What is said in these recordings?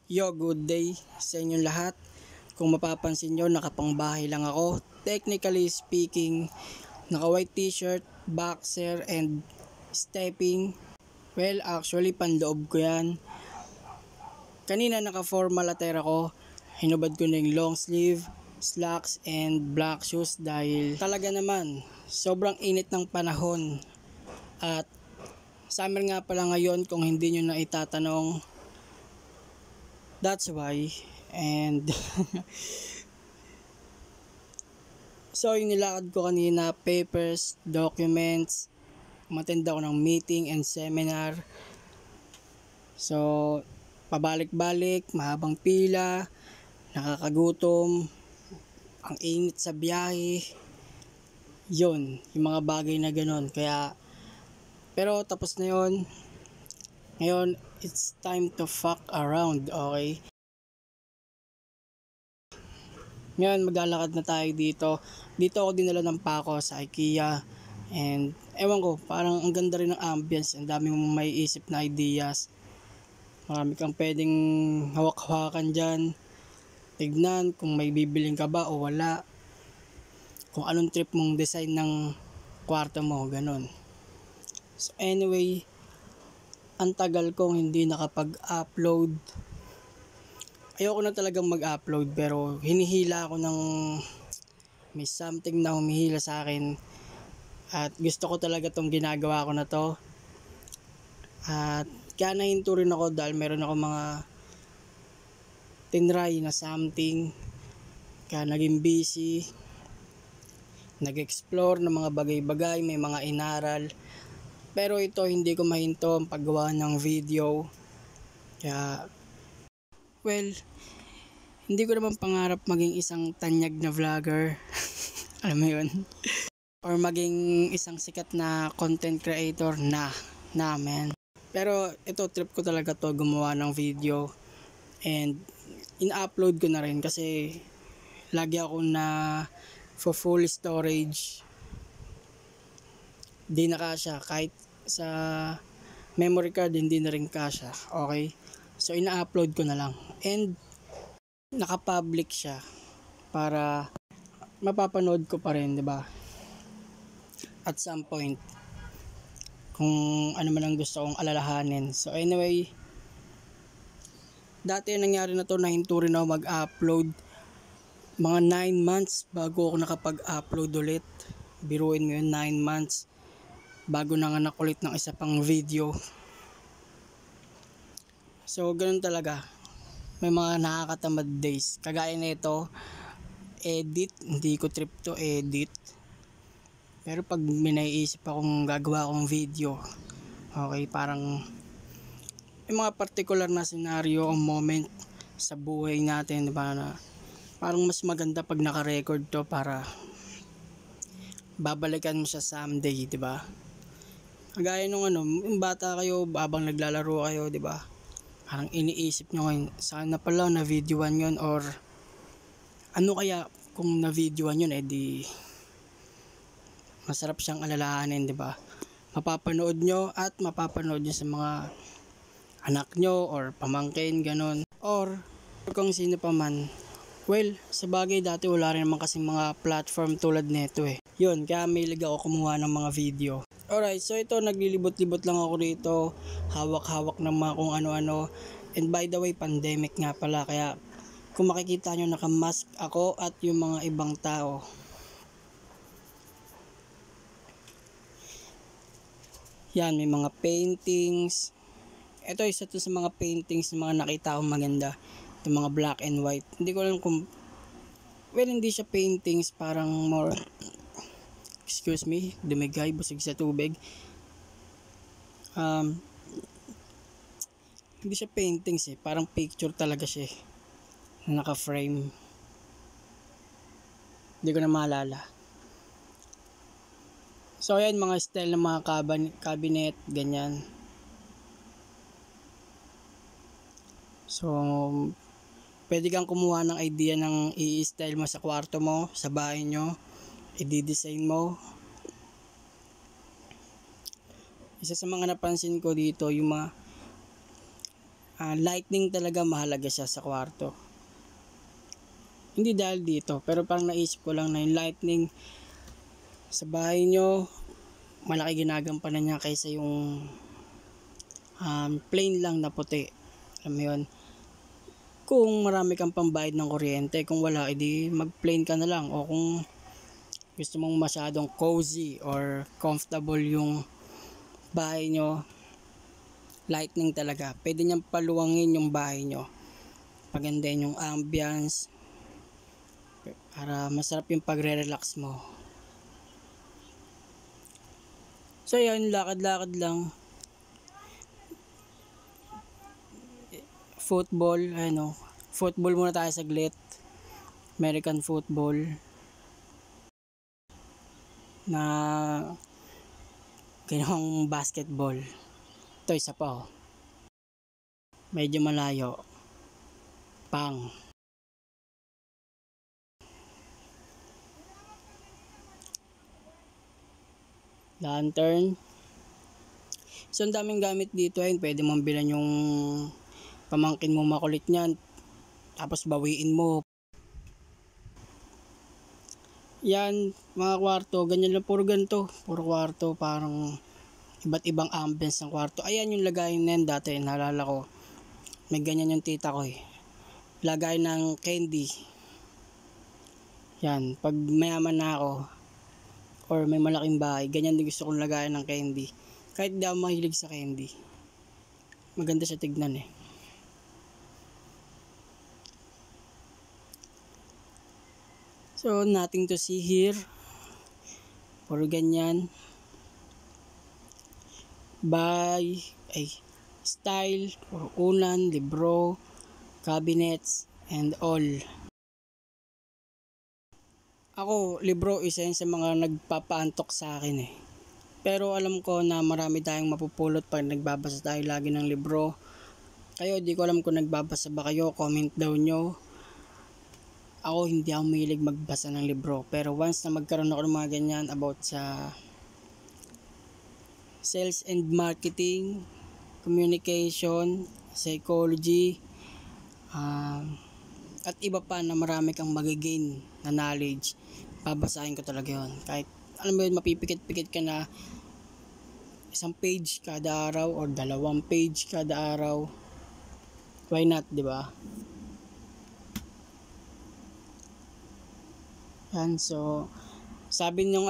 Yo, good day sa inyong lahat. Kung mapapansin nyo, nakapangbahay lang ako. Technically speaking, naka white t-shirt, boxer, and stepping. Well, actually, panloob ko yan. Kanina naka-formal attire ako. Hinubad ko na yung long sleeve, slacks, and black shoes dahil talaga naman, sobrang init ng panahon. At summer nga pala ngayon kung hindi nyo na itatanong. That's why. And so yung nilakad ko kanina, papers, documents, umattend ako ng meeting and seminar. So pabalik-balik, mahabang pila, nakakagutom, ang init sa biyahe. Yun, yung mga bagay na ganun. Kaya pero tapos na yun. Ngayon, it's time to fuck around, okay? Ngayon, maglalakad na tayo dito. Dito ako dinala ng pako sa IKEA. And, ewan ko, parang ang ganda rin ng ambience. Ang dami mong may isip na ideas. Marami kang pwedeng hawak-hawakan dyan. Tignan kung may bibiling ka ba o wala. Kung anong trip mong design ng kwarto mo, ganun. So, anyway, ang tagal kong hindi nakapag-upload. Ayoko na talagang mag-upload pero hinihila ako ng may something na humihila sa akin at gusto ko talaga tong ginagawa ko na to. At kaya nahinto rin ako dahil meron ako mga tinry na something, kaya naging busy, nag-explore ng mga bagay-bagay, may mga inaral. Pero ito hindi ko mahinto ang paggawa ng video. Kaya well, hindi ko naman pangarap maging isang tanyag na vlogger. Alam mo yun? Or maging isang sikat na content creator na man. Pero ito, trip ko talaga to gumawa ng video. And in-upload ko na rin kasi lagi ako na for full storage. Di na kasya. Kahit sa memory card, hindi na rin kasya. Okay? So, ina-upload ko na lang. And naka-public siya para mapapanood ko pa rin, 'di ba? At some point kung ano man ang gusto kong alalahanin. So anyway, dati nangyari na to, nahinto rin ako mag-upload mga 9 months bago ako nakapag-upload ulit. Biruin mo yun, 9 months bago nanganak ulit ng isa pang video. So ganun talaga, may mga nakakatamad days. Kagaya nito, edit, hindi ko trip to edit. Pero pag may naiisip akong gagawa akong video, okay, parang may mga particular na scenario o moment sa buhay natin, diba, na parang mas maganda pag naka-record to para babalikan mo siya someday, diba? Kagaya nung yung bata kayo, habang naglalaro kayo, diba? Parang iniisip nyo ngayon, sana pala na-videoan yun, or ano kaya kung na-videoan yun, di masarap siyang alalahanin, diba? Mapapanood nyo at mapapanood nyo sa mga anak nyo or pamangkin, ganon. Or kung sino pa man. Well, sa bagay dati wala rin naman kasing mga platform tulad nito eh. Yun, kaya mahilig ako kumuha ng mga video. Alright, so ito, naglilibot-libot lang ako rito, hawak-hawak ng mga kung ano-ano. And by the way, pandemic nga pala, kaya kung makikita nyo, nakamask ako at yung mga ibang tao. Yan, may mga paintings. Ito, isa to sa mga paintings na mga nakita ko maganda. Ito mga black and white. Hindi ko alam kung, well, hindi siya paintings, parang more, excuse me, dumigay, busig sa tubig. Hindi siya paintings eh, parang picture talaga siya eh, na naka-frame. Hindi ko na maalala. So ayan, mga style ng mga cabinet, ganyan. So pwede kang kumuha ng idea ng i-style mo sa kwarto mo, sa bahay nyo, i-design mo. Isa sa mga napansin ko dito, yung mga Lightning talaga mahalaga siya sa kwarto. Hindi dahil dito, pero parang naisip ko lang na yung lightning sa bahay nyo, malaki ginagampanan niya kaysa yung plain lang na puti. Alam mo yun? Kung marami kang pambayad ng kuryente, kung wala, edi mag-plain ka na lang. O kung gusto mong masyadong cozy or comfortable yung bahay nyo, lightning talaga. Pwede niyang paluwangin yung bahay nyo. Pagandahin yung ambience para masarap yung pagre-relax mo. So yan, lakad-lakad lang. Football muna tayo saglit. American football na ginawang basketball. Ito isa pa oh. Medyo malayo. Pang. Lantern. So ang daming gamit dito ayun, pwede mong bilan yung pamangkin mo makulit niyan. Tapos bawiin mo. Yan, mga kwarto, ganyan lang, puro ganito. Puro kwarto, parang iba't ibang ambience ng kwarto. Ayan yung lagayin na yan dati, naalala ko. May ganyan yung tita ko eh. Lagay ng candy. Yan, pag mayaman na ako, or may malaking bahay, ganyan din gusto kong lagayan ng candy. Kahit di ako mahilig sa candy. Maganda siya tignan eh. So, nothing to see here. Puro ganyan. Style, puro unan, libro, cabinets, and all. Ako, libro isa yun sa mga nagpapaantok sa akin eh. Pero alam ko na marami tayong mapupulot pag nagbabasa tayo lagi ng libro. Kayo, di ko alam kung nagbabasa ba kayo, comment daw nyo. Ako hindi ako mahilig magbasa ng libro. Pero once na magkaroon ako ng mga ganyan about sa sales and marketing, communication, psychology, at iba pa na marami kang magigain na knowledge, babasahin ko talaga yun. Kahit alam mo yun, mapipikit-pikit ka na isang page kada araw or 2 page kada araw. Why not, di ba? Yan, so sabi nung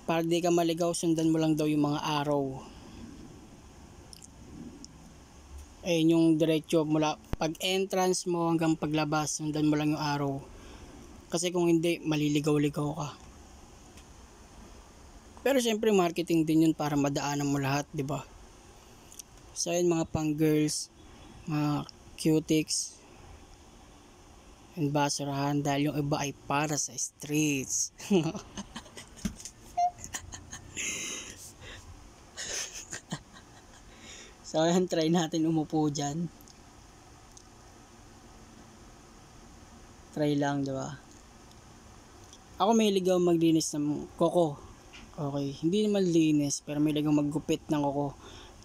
para di ka maligaw, sundan mo lang daw yung mga araw. Yung diretso mula pag entrance mo hanggang paglabas, sundan mo lang yung araw. Kasi kung hindi, maliligaw-ligaw ka. Pero syempre marketing din yun para madaanan mo lahat, di ba? So yun, mga pang girls, mga cutics, and basurahan, dahil yung iba ay para sa streets. So ayan, try natin umupo dyan. Try lang, diba? Ako may ligaw maglinis ng koko. Okay, hindi naman linis, pero may ligaw maggupit ng koko.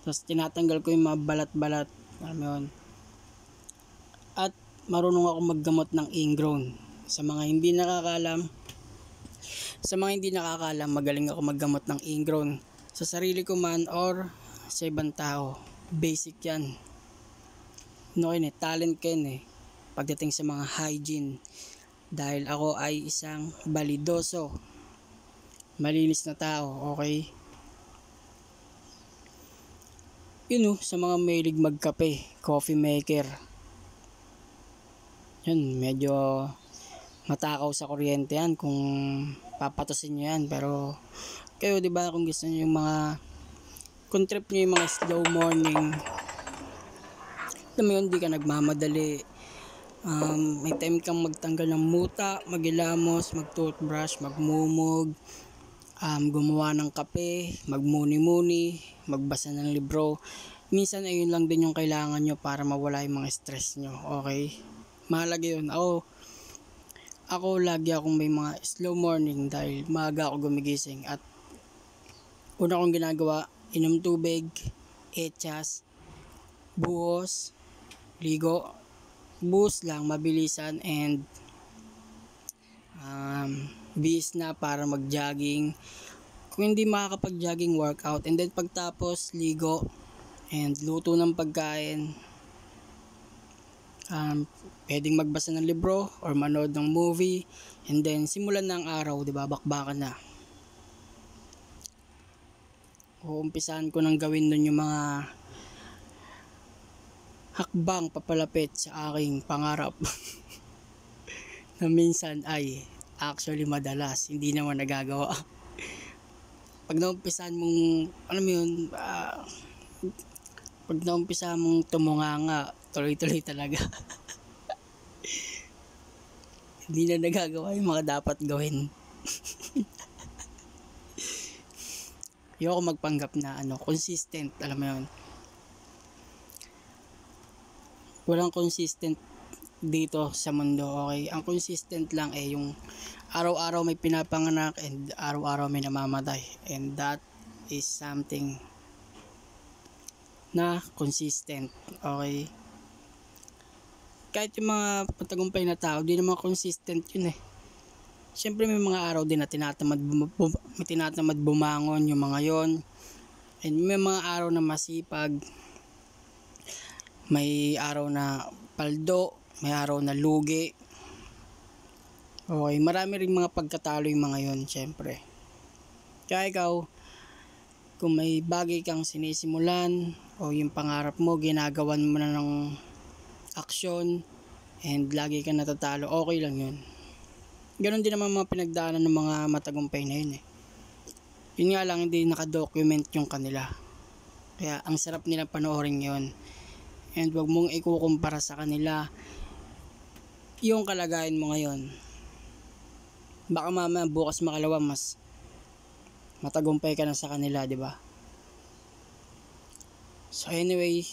Tapos tinatanggal ko yung mga balat-balat. Alam mo yun. At marunong ako maggamot ng ingrown. Sa mga hindi nakakalam, magaling ako maggamot ng ingrown. Sa sarili ko man or sa ibang tao. Basic yan. Talent ko yun eh. Pagdating sa mga hygiene. Dahil ako ay isang balidoso. Malinis na tao, okay? Sa mga mahilig magkape, coffee maker. Yun, medyo matakaw sa kuryente yan kung papatusin nyo yan. Pero kayo, di ba, kung gusto nyo yung mga kung trip nyo yung mga slow morning, alam mo yun, di ka nagmamadali, may time kang magtanggal ng muta, magilamos, mag-toothbrush, magmumog, gumawa ng kape, magmuni-muni, magbasa ng libro. Minsan ayun lang din yung kailangan nyo para mawala yung mga stress nyo, okay? Mahalaga yun. Ako lagi akong may mga slow morning dahil maaga ako gumigising at una kong ginagawa, inom tubig, echas, buhos, ligo, bus lang, mabilisan, and bis na para mag-jogging. Kung hindi makakapag-jogging, workout, and then pagtapos ligo and luto ng pagkain. Pwedeng magbasa ng libro or manood ng movie, and then simulan na ang araw, di ba? Bakbakan na. Uumpisahan ko nang gawin nun yung mga hakbang papalapit sa aking pangarap na minsan ay actually madalas hindi naman nagagawa. Pag naumpisahan mong pag naumpisahan mong tumunganga, tuloy-tuloy talaga. Hindi na nagagawa yung mga dapat gawin. Ayoko magpanggap na consistent, alam mo yun. Walang consistent dito sa mundo, okay? Ang consistent lang yung araw-araw may pinapanganak and araw-araw may namamatay, and that is something na consistent, okay? Kahit yung mga patagumpay na tao, di naman consistent yun eh. Siyempre may mga araw din na tinatamad bumangon yung mga yon, and may mga araw na masipag, may araw na paldo, may araw na lugi. Okay, marami ring mga pagkatalo yung mga yon, syempre. Kaya ikaw, kung may bagay kang sinisimulan o yung pangarap mo, ginagawan mo na ng aksyon and lagi kang natatalo, okay lang yun. Ganon din naman mga pinagdaanan ng mga matagumpay na yun eh. Yun nga lang, hindi nakadocument yung kanila. Kaya ang sarap nila panoorin yun. And wag mong ikukumpara sa kanila yung kalagayan mo ngayon. Baka mamaya bukas makalawa mas matagumpay ka na sa kanila, di ba? So anyway,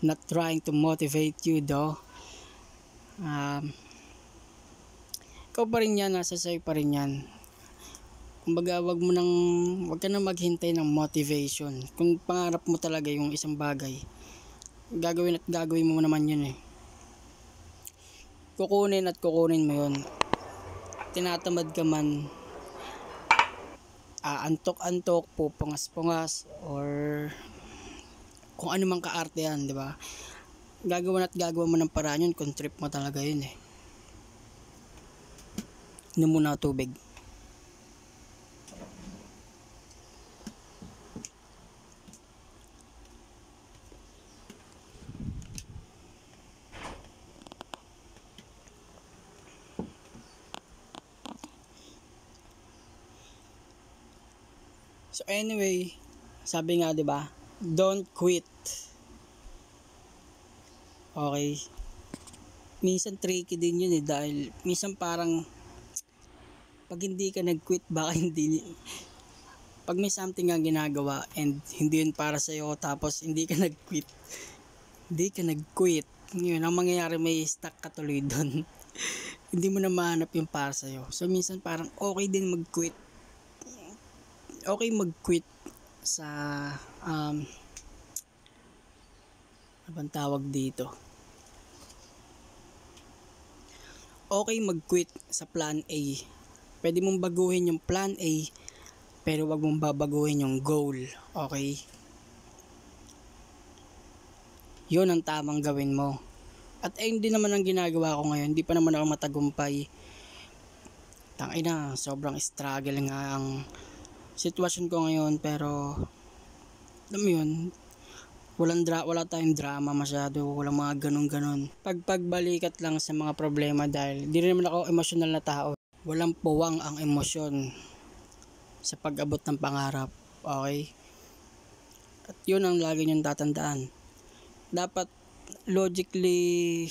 not trying to motivate you though. Ikaw pa rin yan, nasa sa'yo pa rin yan. Kumbaga wag ka na maghintay ng motivation. Kung pangarap mo talaga yung isang bagay, gagawin mo naman yun eh. Kukunin mo yun. Tinatamad ka man, antok-antok, pupungas-pungas, or kung ano mang kaarte yan, di ba? Gagawa mo ng paraan yun kung trip mo talaga yun eh. Inom muna tubig. So anyway, sabi nga 'di ba, don't quit. Okay. Minsan tricky din 'yun eh, dahil minsan parang pag hindi ka nag-quit, baka pag may something kang ginagawa and hindi yun para sa iyo, tapos hindi ka nag-quit. Yun ang mangyayari, may stuck ka tuloy doon. Hindi mo na mahanap yung para sa iyo. So minsan parang okay din mag-quit. Okay mag-quit sa anong tawag dito? Okay mag-quit sa plan A. Pwede mong baguhin yung plan A, pero wag mong babaguhin yung goal. Okay? Yun ang tamang gawin mo. At hindi naman ang ginagawa ko ngayon. Hindi pa naman ako matagumpay. Tangina, sobrang struggle nga ang sitwasyon ko ngayon, pero alam mo yun, wala tayong drama masyado, walang mga ganun. Pagbalikat lang sa mga problema, dahil di rin naman ako emosyonal na tao. Walang puwang ang emosyon sa pag-abot ng pangarap. Okay? At yun ang lagi niyong tatandaan. Dapat logically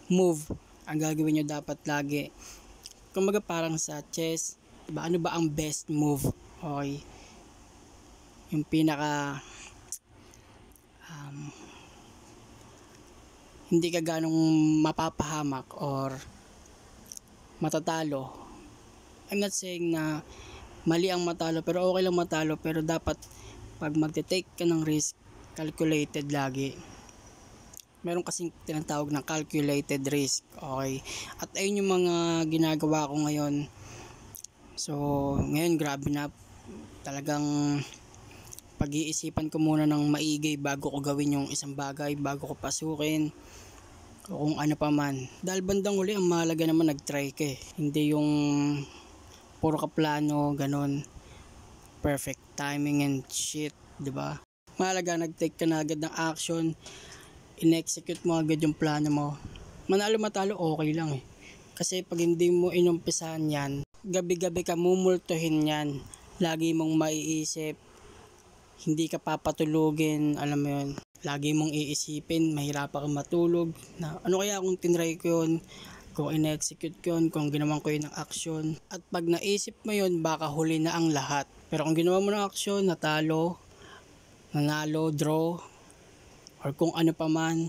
move ang gagawin niyo dapat lagi. Kumbaga parang sa chess, diba, ano ba ang best move? Okay. Yung pinaka hindi ka ganong mapapahamak or matatalo. I'm not saying na mali ang matalo, pero okay lang matalo, pero dapat pag magte-take ka ng risk, calculated lagi. Meron kasing tinatawag ng calculated risk. Okay. At ayun yung mga ginagawa ko ngayon. So, ngayon grabe na. Talagang pag-iisipan ko muna ng maigi bago ko gawin yung isang bagay, bago ko pasukin. O kung ano pa man. Dahil bandang huli, ang mahalaga naman nag-try ka eh. Hindi yung puro ka plano, ganun. Perfect timing and shit, di ba? Mahalaga nag-take ka na agad ng action, in-execute mo agad yung plano mo. Manalo matalo okay lang eh. Kasi pag hindi mo inumpisahan yan, gabi-gabi ka mumultuhin yan. Lagi mong maiisip, hindi ka papatulugin, alam mo yun. Lagi mong iisipin, mahirapan kang matulog. Na, ano kaya kung tinry ko yun, kung in-execute ko yun, kung ginawan ko yun ng action. At pag naisip mo yun, baka huli na ang lahat. Pero kung ginawa mo ng action, natalo, nanalo, draw, or kung ano pa man,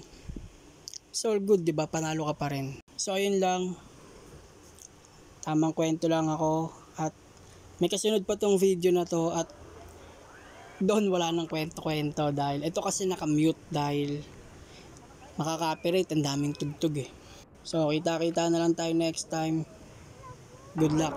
it's all good, di ba? Panalo ka pa rin. So, ayun lang. Tamang kwento lang ako. At may kasunod pa tong video na to at doon wala nang kwento-kwento dahil ito kasi nakamute dahil makaka-copyright, ang daming tugtog eh. So, kita-kita na lang tayo next time. Good luck.